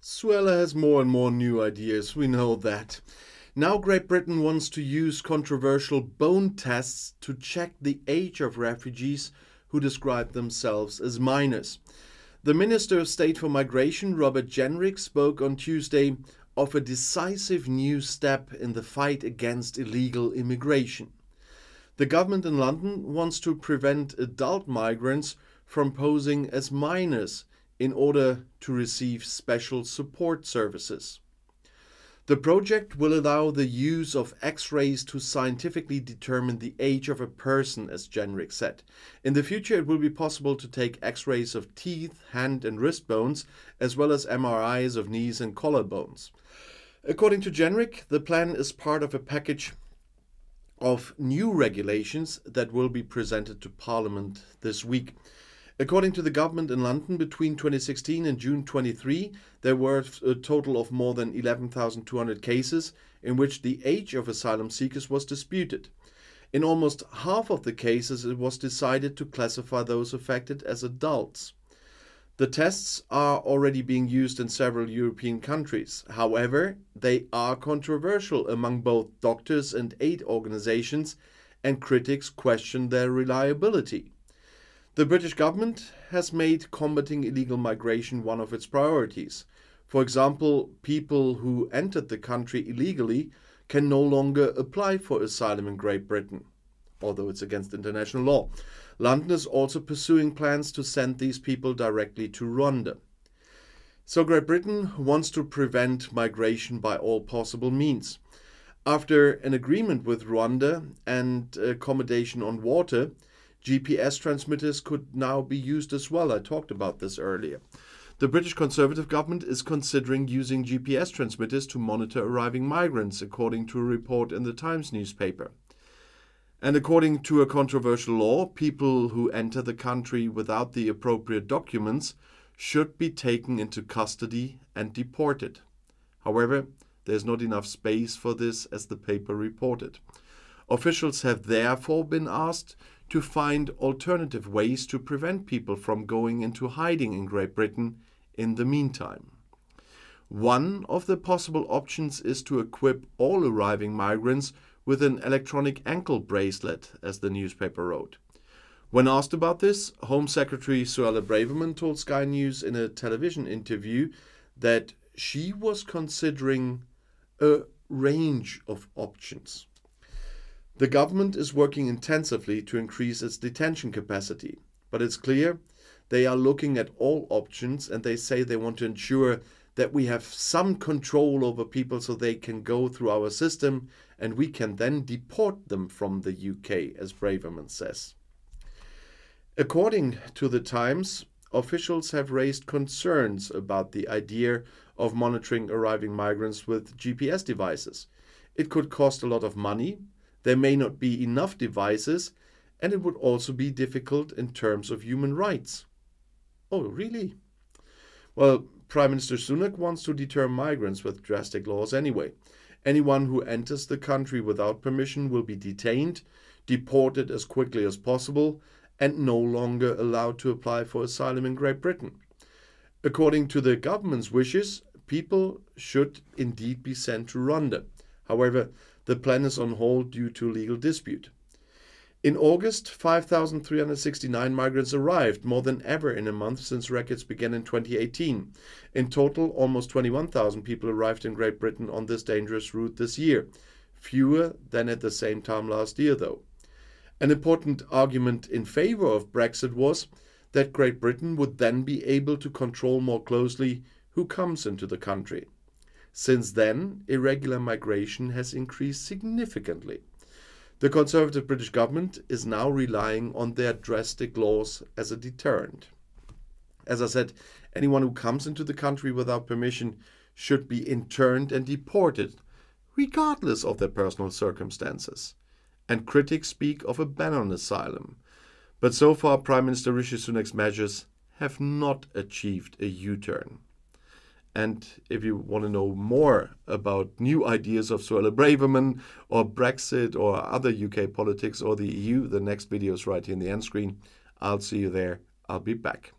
Suella has more and more new ideas, we know that. Now Great Britain wants to use controversial bone tests to check the age of refugees who describe themselves as minors. The Minister of State for Migration, Robert Jenrick, spoke on Tuesday of a decisive new step in the fight against illegal immigration. The government in London wants to prevent adult migrants from posing as minors in order to receive special support services. The project will allow the use of X-rays to scientifically determine the age of a person, as Jenrick said. In the future, it will be possible to take X-rays of teeth, hand and wrist bones, as well as MRIs of knees and collarbones. According to Jenrick, the plan is part of a package of new regulations that will be presented to Parliament this week. According to the government in London, between 2016 and June 23, there were a total of more than 11,200 cases in which the age of asylum seekers was disputed. In almost half of the cases, it was decided to classify those affected as adults. The tests are already being used in several European countries. However, they are controversial among both doctors and aid organizations, and critics question their reliability. The British government has made combating illegal migration one of its priorities. For example, people who entered the country illegally can no longer apply for asylum in Great Britain, although it's against international law. London is also pursuing plans to send these people directly to Rwanda. So Great Britain wants to prevent migration by all possible means. After an agreement with Rwanda and accommodation on water, GPS transmitters could now be used as well. I talked about this earlier. The British Conservative government is considering using GPS transmitters to monitor arriving migrants, according to a report in the Times newspaper. And according to a controversial law, people who enter the country without the appropriate documents should be taken into custody and deported. However, there's not enough space for this, as the paper reported. Officials have therefore been asked to find alternative ways to prevent people from going into hiding in Great Britain in the meantime. One of the possible options is to equip all arriving migrants with an electronic ankle bracelet, as the newspaper wrote. When asked about this, Home Secretary Suella Braverman told Sky News in a television interview that she was considering a range of options. The government is working intensively to increase its detention capacity, but it's clear they are looking at all options, and they say they want to ensure that we have some control over people so they can go through our system and we can then deport them from the UK, as Braverman says. According to the Times, officials have raised concerns about the idea of monitoring arriving migrants with GPS devices. It could cost a lot of money. There may not be enough devices, and it would also be difficult in terms of human rights. Oh, really? Well, Prime Minister Sunak wants to deter migrants with drastic laws anyway. Anyone who enters the country without permission will be detained, deported as quickly as possible, and no longer allowed to apply for asylum in Great Britain. According to the government's wishes, people should indeed be sent to Rwanda. However, the plan is on hold due to legal dispute. In August, 5,369 migrants arrived, more than ever in a month since records began in 2018. In total, almost 21,000 people arrived in Great Britain on this dangerous route this year, fewer than at the same time last year, though. An important argument in favor of Brexit was that Great Britain would then be able to control more closely who comes into the country. Since then, irregular migration has increased significantly. The Conservative British government is now relying on their drastic laws as a deterrent. As I said, anyone who comes into the country without permission should be interned and deported, regardless of their personal circumstances. And critics speak of a ban on asylum. But so far, Prime Minister Rishi Sunak's measures have not achieved a U-turn. And if you want to know more about new ideas of Suella Braverman or Brexit or other UK politics or the EU, the next video is right here in the end screen. I'll see you there. I'll be back.